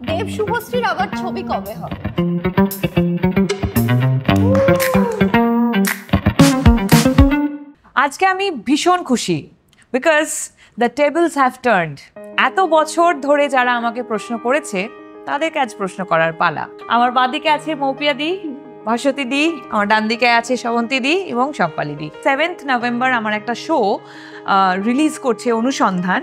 দেব শুভশ্রীর আবার ছবি কবে হবে? আজকে আমি ভীষণ খুশি because the tables have turned. এত বছর ধরে যারা আমাকে প্রশ্ন করেছে তাদেরকে আজ প্রশ্ন করার পালা। আমার বাঁদিকে আছে মৌপিয়া দি, ভাস্বতী দি, আমার ডান দিকে আছে শ্রবন্তী দি এবং শম্পালি দি। 7th নভেম্বর আমার একটা শো রিলিজ করছে অনুসন্ধান,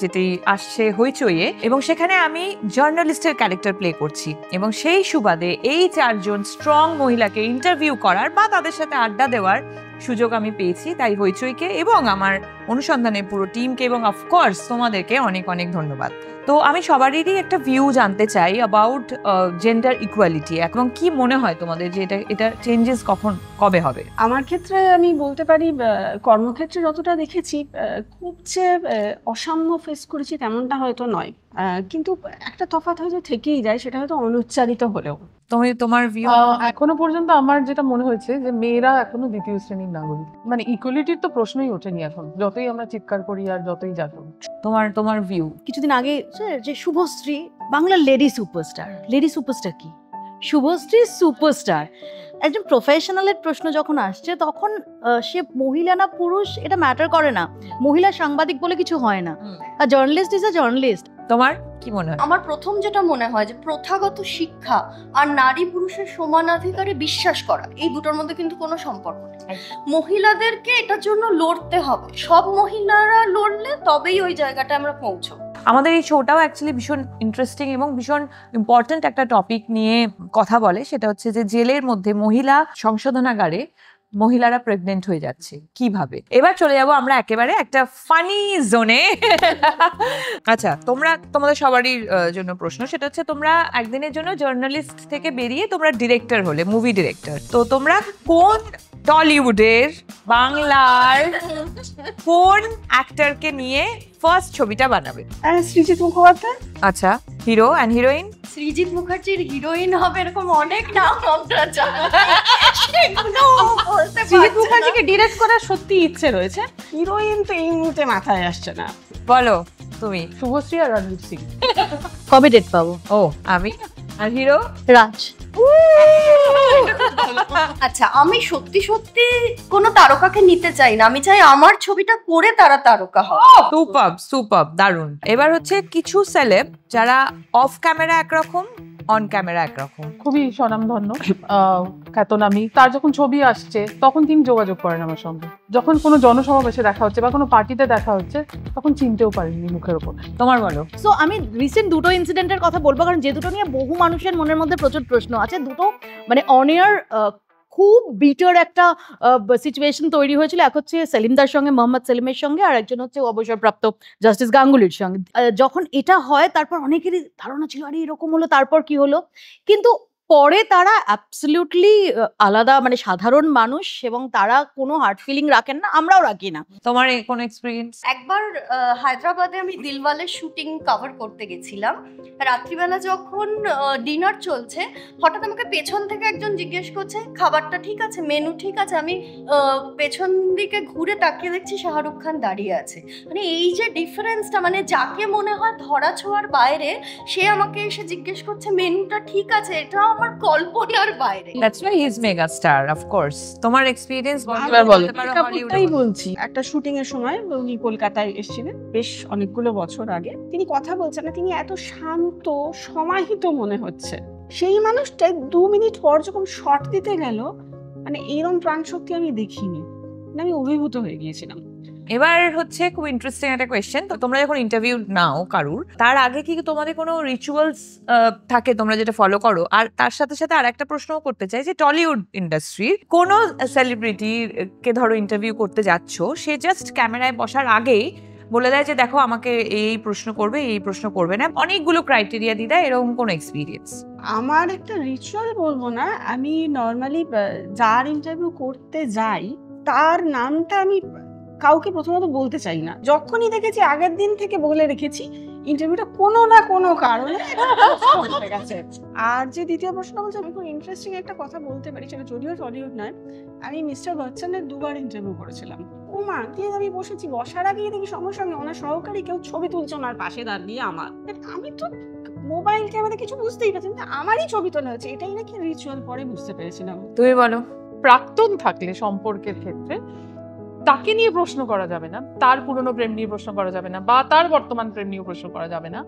যেটি আসছে হইচইয়ে, এবং সেখানে আমি জার্নালিস্টের ক্যারেক্টার প্লে করছি এবং সেই সুবাদে এই 4 জন স্ট্রং মহিলাকে ইন্টারভিউ করার বা তাদের সাথে আড্ডা দেওয়ার সুযোগ আমি পেয়েছি। তাই হইচইকে এবং আমার অনুসন্ধানের পুরো টিমকে এবং অফকোর্স তোমাদেরকে অনেক অনেক ধন্যবাদ। তো আমি সবারই একটা ভিউ জানতে চাই অ্যাবাউট জেন্ডার ইকুয়ালিটি, এবং কি মনে হয় তোমাদের যে এটা চেঞ্জেস কবে হবে? আমার ক্ষেত্রে আমি বলতে পারি কর্মক্ষেত্রে যতটা দেখেছি খুব যে অসাম্য ফেস করেছি তেমনটা হয়তো নয়, কিন্তু একটা তফাৎ হয়তো থেকেই যায়, সেটা হয়তো অনুচ্চারিত হলেও। তোমার ভিউ? এখনো পর্যন্ত আমার যেটা মনে হয়েছে যে মেয়েরা এখনো দ্বিতীয় শ্রেণীর নাগরিক, মানে ইকুয়ালিটির তো প্রশ্নই ওঠেনি এখন, যতই আমরা চিৎকার করি আর যতই যা করি। তোমার ভিউ? কিছুদিন আগে যে শুভশ্রী বাংলার লেডি সুপারস্টার কি? শুভশ্রী সুপারস্টার। একজন প্রফেশনালের প্রশ্ন যখন আসছে তখন সে মহিলা না পুরুষ এটা ম্যাটার করে না, মহিলা সাংবাদিক বলে কিছু হয় না, আর জার্নালিস্ট ইজ আ জার্নালিস্ট। তোমার কি মনে হয়? আমার প্রথম যেটা মনে হয় যে প্রথাগত শিক্ষা আর নারী পুরুষের সমানাধিকারে বিশ্বাস করা, এই দুটোর মধ্যে কিন্তু কোনো সম্পর্ক নেই। মহিলাদেরকে এটার জন্য লড়তে হবে, সব মহিলারা লড়লে তবেই ওই জায়গাটা আমরা পৌঁছবো। আমাদের এই শোটাও অ্যাকচুয়ালি ভীষণ ইন্টারেস্টিং এবং ভীষণ ইম্পর্ট্যান্ট একটা টপিক নিয়ে কথা বলে, সেটা হচ্ছে যে জেলের মধ্যে মহিলা সংশোধনাগারে মহিলারা প্রেগনেন্ট হয়ে যাচ্ছে কিভাবে। এবার চলে যাব আমরা একেবারে একটা ফানি জোনে। আচ্ছা, তোমাদের সবারই জন্য প্রশ্ন, সেটা হচ্ছে তোমরা একদিনের জন্য জার্নালিস্ট থেকে বেরিয়ে তোমরা ডিরেক্টর হলে, মুভি ডিরেক্টর, তো তোমরা কোন টলিউডের বাংলার কোন অ্যাক্টরকে নিয়ে ফার্স্ট ছবিটা বানাবে? সৃজিত মুখোপাধ্যায়। আচ্ছা, হিরো অ্যান্ড হিরোইন? সৃজিত মুখার্জির হিরোইন হবে এরকম অনেক নাম আমরা জানি, সৃজিত মুখার্জিকে ডিরেক্ট করার সত্যি ইচ্ছে রয়েছে, হিরোইন তো এই মুহূর্তে মাথায় আসছে না। বলো তুমি। শুভশ্রী আর রণবীর সিং। কবে ডেট পাবো? ও আমি। আর হিরো? রাজ। আচ্ছা, আমি সত্যি সত্যি কোনো তারকাকে নিতে চাই না, আমি চাই আমার ছবিটা করে তারা তারকা হয়। সুপার দারুণ। এবার হচ্ছে কিছু সেলেব যারা অফ ক্যামেরা একরকম, অন ক্যামেরা একরকম। খুবই স্বনামধন্য খ্যাতনামী, তার যখন ছবি আসছে তখন তিনি যোগাযোগ করেন আমার সঙ্গে, যখন কোনো জনসমাবেশে দেখা হচ্ছে বা কোনো পার্টিতে দেখা হচ্ছে তখন চিনতেও পারেননি মুখের ওপর। তোমার বলো। সো আমি রিসেন্ট দুটো ইনসিডেন্টের কথা বলবো, কারণ যে দুটো নিয়ে বহু মানুষের মনের মধ্যে প্রচুর প্রশ্ন আছে। দুটো মানে অন এয়ার খুব বিটার একটা সিচুয়েশন তৈরি হয়েছিল। এক হচ্ছে সেলিমদার সঙ্গে, মোহাম্মদ সেলিমের সঙ্গে, আর একজন হচ্ছে অবসরপ্রাপ্ত জাস্টিস গাঙ্গুলির সঙ্গে। যখন এটা হয় তারপর অনেকেরই ধারণা ছিল আরে এরকম হলো, তারপর কি হলো, কিন্তু পরে তারা অ্যাবসলিউটলি আলাদা, মানে সাধারণ মানুষ, এবং তারা কোনো হার্ট ফিলিং রাখেন না, আমরাও রাখি না। তোমার কোন এক্সপিরিয়েন্স? একবার হায়দ্রাবাদে আমি দিলওয়ালের শুটিং কভার করতে গেছিলাম। রাত্রিবেলা যখন ডিনার চলছে, হঠাৎ আমাকে পেছন থেকে একজন জিজ্ঞেস করছে খাবারটা ঠিক আছে, মেনু ঠিক আছে। আমি পেছন দিকে ঘুরে তাকিয়ে দেখছি শাহরুখ খান দাঁড়িয়ে আছে। মানে এই যে ডিফারেন্সটা, মানে যাকে মনে হয় ধরা ছোঁয়ার বাইরে, সে আমাকে এসে জিজ্ঞেস করছে মেনুটা ঠিক আছে, এটা আমার কল্পনার বাইরে। That's why he is mega star, of course. তোমার এক্সপেরিয়েন্স তাই বলছি, একটা শুটিং এর সময় উনি কলকাতায় এসেছিলেন বেশ অনেকগুলো বছর আগে। তিনি কথা বলছেন না, তিনি এত শান্ত সমাহিত মনে হচ্ছে। সেই মানুষটা 2 মিনিট পর যখন শট দিতে গেল, মানে এইরকম প্রাণ শক্তি আমি দেখিনি, আমি অভিভূত হয়ে গিয়েছিলাম। এবার হচ্ছে খুব ইন্টারেস্টিং একটা কোয়েশ্চেন। তো তোমরা যখন ইন্টারভিউ নাও কারুর, তার আগে কি তোমাদের কোনো রিচুয়ালস থাকে তোমরা যেটা ফলো করো? আর তার সাথে সাথে আর একটা প্রশ্নও করতে চাই যে টলিউড ইন্ডাস্ট্রির কোনো সেলিব্রিটিকে ধরো ইন্টারভিউ করতে যাচ্ছ, সে জাস্ট ক্যামেরায় বসার আগেই বলে দেয় যে দেখো আমাকে এই প্রশ্ন করবে, এই প্রশ্ন করবে না, অনেকগুলো ক্রাইটেরিয়া দিয়ে দেয়, এরকম কোনো এক্সপিরিয়েন্স? আমার একটা রিচুয়াল বলবো না, আমি নর্মালি যার ইন্টারভিউ করতে যাই তার নামটা আমি কাউকে প্রথমত বলতে চাই না। যখনই দেখেছি আগের দিন থেকে বলে রেখেছি ইন্টারভিউটা কোনো না কোনো কারণে হয়ে গেছে। আর যে দ্বিতীয় প্রশ্ন বলছে, আমি খুব ইন্টারেস্টিং একটা কথা বলতে পারি, সেটা যদিও টলিউড নয়। আমি মিস্টার বচ্চনের 2বার ইন্টারভিউ করেছিলাম। ও মা, দিয়ে আমি বসেছি, বসার আগেই দেখি সঙ্গে সঙ্গে ওনার সহকারী কেউ ছবি তুলছে ওনার পাশে দাঁড়িয়ে আমার। আমি তো মোবাইল ক্যামেরা কিছু বুঝতেই পারছেন না, আমারই ছবি তোলা হচ্ছে, এটাই নাকি রিচুয়াল, পরে বুঝতে পেরেছিলাম। তুমি বলো। প্রাক্তন থাকলে সম্পর্কের ক্ষেত্রে তাকে নিয়ে প্রশ্ন করা যাবে না, তার পুরনো প্রেম নিয়ে প্রশ্ন করা যাবে না, বা তার বর্তমান প্রেম নিয়ে প্রশ্ন করা যাবে না।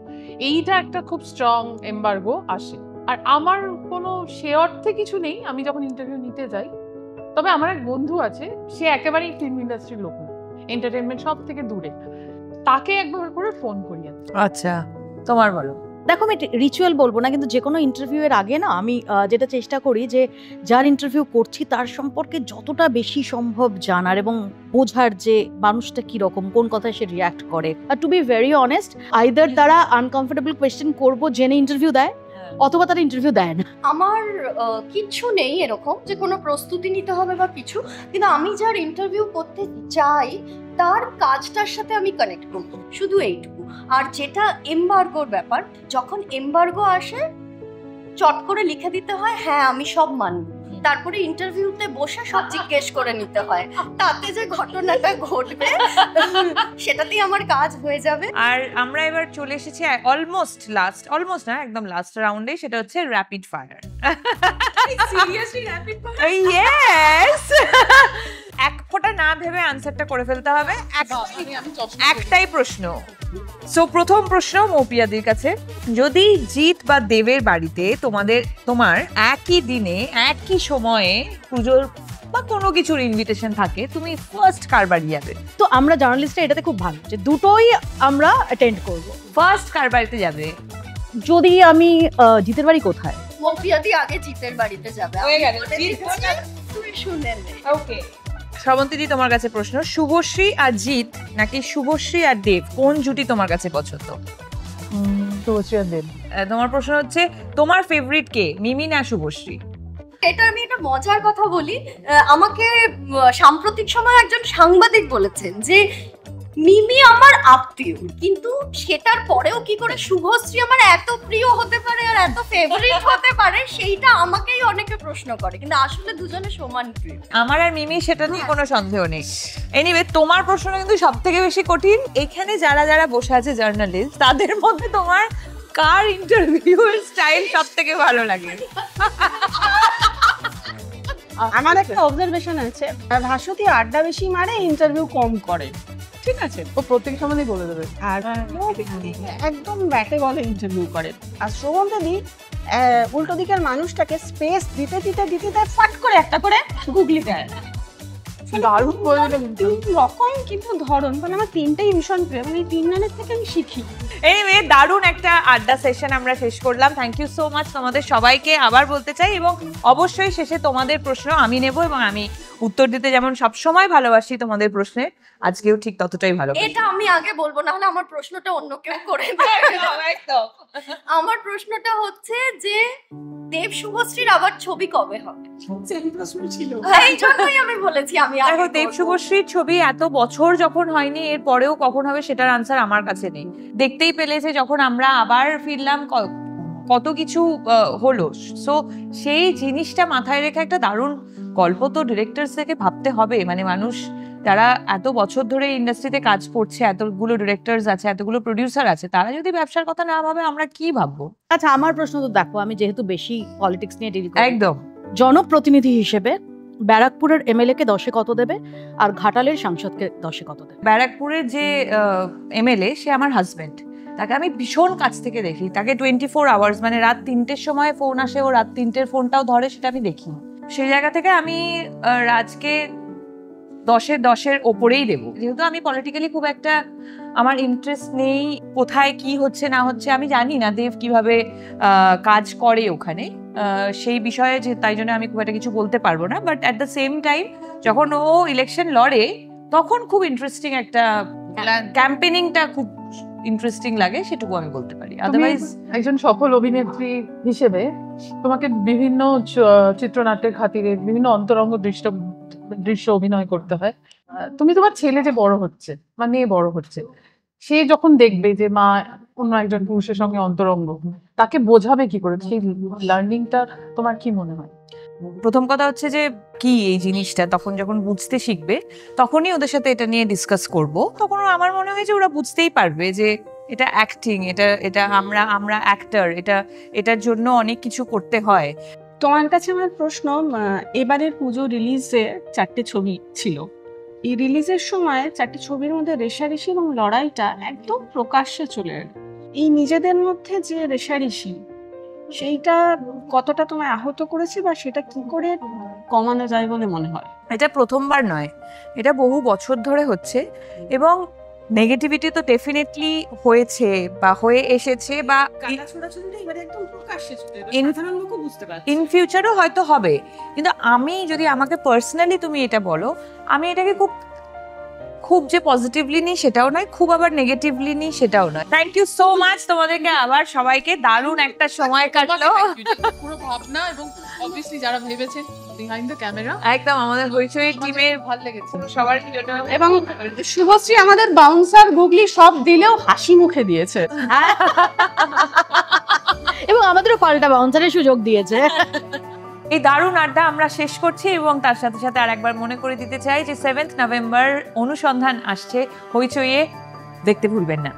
এইটা একটা খুব স্ট্রং এমবার্গো আসে। আর আমার কোনো সে অর্থে কিছু নেই আমি যখন ইন্টারভিউ নিতে যাই। তবে আমার এক বন্ধু আছে, সে একেবারেই ফিল্ম ইন্ডাস্ট্রির লোক না, এন্টারটেনমেন্ট সব থেকে দূরে, তাকে একবার করে ফোন করি। আচ্ছা, তোমার বলো। দেখো আমি রিচুয়াল বলবো না, কিন্তু যে কোনো ইন্টারভিউ এর আগে না আমি যেটা চেষ্টা করি যে যার ইন্টারভিউ করছি তার সম্পর্কে যতটা বেশি সম্ভব জানার এবং বোঝার যে মানুষটা কিরকম, কোন কথায় সে রিয়াক্ট করে। আর to be very honest, either তারা আনকমফোর্টেবল কোয়েশ্চেন করবো জেনে ইন্টারভিউ দেয়, অথবা তারা ইন্টারভিউ দেয় না। আমার কিচ্ছু নেই এরকম যে কোনো প্রস্তুতি নিতে হবে বা কিছু, কিন্তু আমি যার ইন্টারভিউ করতে চাই তার কাজটার সাথে আমি কানেক্ট করব, শুধু এইটুকু। আর যেটা এমবার্গোর ব্যাপার, যখন এমবার্গো আসে চট করে লিখে দিতে হয় হ্যাঁ আমি সব মানব, তারপরে ইন্টারভিউতে বসে সব জিজ্ঞেস করে নিতে হয়, তাতে যে ঘটনাটা ঘটবে সেটাতেই আমার কাজ হয়ে যাবে। আর আমরা এবার চলে এসেছি অলমোস্ট না একদম লাস্ট রাউন্ডে, সেটা হচ্ছে rapid fire. Seriously rapid fire? Yes. এক ফোঁটা না ভেবে আনসারটা করে ফেলতে হবে, একটাই প্রশ্ন। সো প্রথম প্রশ্ন মৌপিয়াদির কাছে, যদি জিৎ বা দেবের বাড়িতে তোমার একই দিনে একই সময়ে পুজোর বা কোনো কিছুর ইনভিটেশন থাকে, তুমি ফার্স্ট কার বাড়ি যাবে? তো আমরা জার্নালিস্টরা এটাতে খুব ভালো যে দুটোই আমরা অ্যাটেন্ড করব। ফার্স্ট কার বাড়িতে যাবে? যদি আমি জিতের বাড়ি কোথায়? মৌপিয়াদি আগে জিতের বাড়িতে যাবে। হয়ে গেল, তুই শুনে নে। ওকে। শ্রাবন্তীদি, তোমার কাছে প্রশ্ন, শুভশ্রী আর জিৎ নাকি শুভশ্রী আর দেব, কোন জুটি তোমার কাছে পছন্দ? শুভশ্রী আর দেব। তোমার প্রশ্ন হচ্ছে, তোমার ফেভারিট কে, মিমি না শুভশ্রী? এটা আমি একটা মজার কথা বলি, আমাকে সাম্প্রতিক সময় একজন সাংবাদিক বলেছেন যে মিমি আমার আত্মীয়, কিন্তু সেটার পরেও কি করে শুভশ্রী আমার এত প্রিয় হতে পারে আর এত ফেভারিট হতে পারে, সেইটা আমাকেই অনেকে প্রশ্ন করে, কিন্তু আসলে দুজনে সমান প্রিয়। আমার আর মিমি, সেটা নিয়ে কোনো সন্দেহ নেই। এনিওয়ে, তোমার প্রশ্নটা কিন্তু সব থেকে বেশি কঠিন। এখানে যারা যারা বসে আছে জার্নালিস্ট, তাদের মধ্যে তোমার কার ইন্টারভিউ স্টাইল সব থেকে ভালো লাগে? আমার একটা অবজারভেশন আছে, ভাস্বতী আড্ডা বেশি মারে, ইন্টারভিউ কম করে, ঠিক আছে? ও প্রত্যেক সময় বলে দেবে। আর একদম ব্যাটে বলে ইন্টারভিউ করে। আর শ্রবন্তীদি উল্টো দিকের মানুষটাকে স্পেস দিতে দিতে দিতে দিতে ফাট করে একটা করে গুগলি দেয়। দারুণ বলে দিল কিন্তু। তিন রকম কিন্তু ধরন, মানে আমার তিনটাই ভীষণ প্রিয়, মানে এই তিনজনের থেকে আমি শিখি। এনিওয়ে, দারুণ একটা আড্ডা সেশন আমরা শেষ করলাম। থ্যাংক ইউ সো মাচ তোমাদের সবাইকে, আবার বলতে চাই। এবং অবশ্যই শেষে তোমাদের প্রশ্ন আমি নেব, এবং আমি উত্তর দিতে যেমন সবসময় ভালোবাসি তোমাদের প্রশ্নে, আজকেও ঠিক ততটাই ভালোবাসি। এটা আমি আগে বলবো, না হলে আমার প্রশ্নটা অন্য কেউ করে দেবে। আমার প্রশ্নটা হচ্ছে যে দেব শুভশ্রীর আবার ছবি কবে হবে? এই জন্যই আমি বলেছি আমি আগে দেখো, দেব বলবো। শুভশ্রীর ছবি এত বছর যখন হয়নি, এর পরেও কখন হবে সেটার আনসার আমার কাছে নেই। দেখতেই পেলেছে যখন আমরা আবার ফিরলাম, কত কিছু হলো। সো সেই জিনিসটা মাথায় রেখে একটা দারুণ গল্প তো ডিরেক্টরস থেকে ভাবতে হবে। মানে মানুষ যারা এত বছর ধরে ইন্ডাস্ট্রিতে কাজ করছে, এতগুলো ডিরেক্টরস আছে, এতগুলো প্রডিউসার আছে, তারা যদি ব্যবসার কথা না ভাবে আমরা কি ভাববো? আচ্ছা, আমার প্রশ্ন তো দেখো, আমি যেহেতু বেশি পলিটিক্স নিয়ে ডিল করি, একদম জনপ্রতিনিধি হিসেবে ব্যারাকপুরের এমএলএ কে 10-এ কত দেবে, আর ঘাটালের সাংসদকে 10-এ কত দেবে? ব্যারাকপুরের যে এমএলএ, সে আমার হাজবেন্ড। তাকে আমি ভীষণ কাছ থেকে দেখি। তাকে 24 আওয়ার্স, মানে রাত 3টের সময় ফোন আসে, ও রাত 3টের ফোনটাও ধরে, সেটা আমি দেখি। সেই জায়গা থেকে আমি রাজকে 10-এর ওপরেই দেবো। যেহেতু আমি পলিটিক্যালি খুব একটা আমার ইন্টারেস্ট নেই, কোথায় কি হচ্ছে না হচ্ছে আমি জানি না, দেব কিভাবে কাজ করে ওখানে, সেই বিষয়ে যে তাই জন্য আমি খুব একটা কিছু বলতে পারবো না। But at the same time যখন ও ইলেকশন লড়ে, তখন খুব ইন্টারেস্টিং একটা ক্যাম্পেনিংটা খুব ইন্টারেস্টিং লাগে, সেটুকু আমি বলতে পারি। আদারওয়াইজ একজন সফল অভিনেত্রী হিসেবে তোমাকে বিভিন্ন চিত্রনাট্যের খাতিরে বিভিন্ন অন্তরঙ্গ দৃশ্য অভিনয় করতে হয়। তুমি তোমার ছেলে যে বড় হচ্ছে বা মেয়ে বড় হচ্ছে, সে যখন দেখবে যে মা অন্য একজন পুরুষের সঙ্গে অন্তরঙ্গ, তাকে বোঝাবে কি করে? সেই লার্নিংটা তোমার কি মনে হয়? প্রথম কথা হচ্ছে যে কি এই জিনিসটা, তখন যখন বুঝতে শিখবে তখনই ওদের সাথে এটা নিয়ে ডিসকাস করব। তখন আমার মনে হয় যে ওরা বুঝতেই পারবে যে এটা অ্যাক্টিং, এটা এটা আমরা অ্যাক্টর, এটার জন্য অনেক কিছু করতে হয়। তোমার কাছে আমার প্রশ্ন, এবারের পুজো রিলিজে 4টে ছবি ছিল, এই রিলিজের সময় 4টে ছবির মধ্যে রেষারেষি এবং লড়াইটা একদম প্রকাশ্যে চলে এলো। এই নিজেদের মধ্যে যে রেষারেষি, সেইটা কতটা তোমায় আহত করেছে বা সেটা কি করে কমানো যায় বলে মনে হয়? এটা প্রথমবার নয়, এটা বহু বছর ধরে হচ্ছে, এবং নেগেটিভিটি তো ডেফিনেটলি হয়েছে বা হয়ে এসেছে, বা ইন ফিউচারও হয়তো হবে। কিন্তু আমি যদি আমাকে পার্সোনালি তুমি এটা বলো, আমি এটাকে খুব খুব যে পজিটিভলি নিই সেটাও নয়, খুব আবার নেগেটিভলি নিই সেটাও নয়। থ্যাংক ইউ সো মাচ তোমাদেরকে আবার সবাইকে, দারুণ একটা সময় কাটলো। পুরো ভাবনা এবং অবভিয়াসলি যারা ভেবেছেন বিহাইন্ড দ্য ক্যামেরা, একদম আমাদের হইচই টিমের ভালো লেগেছে সবার জন্য। এবং শুভশ্রী আমাদের বাউন্সার গুগলি সব দিলেও হাসি মুখে দিয়েছে। এবং আমাদেরও পাল্টা বাউন্সারের সুযোগ দিয়েছে। এই দারুণ আড্ডা আমরা শেষ করছি, এবং তার সাথে সাথে আর একবার মনে করে দিতে চাই যে 7th নভেম্বর অনুসন্ধান আসছে হইচইয়ে, দেখতে ভুলবেন না।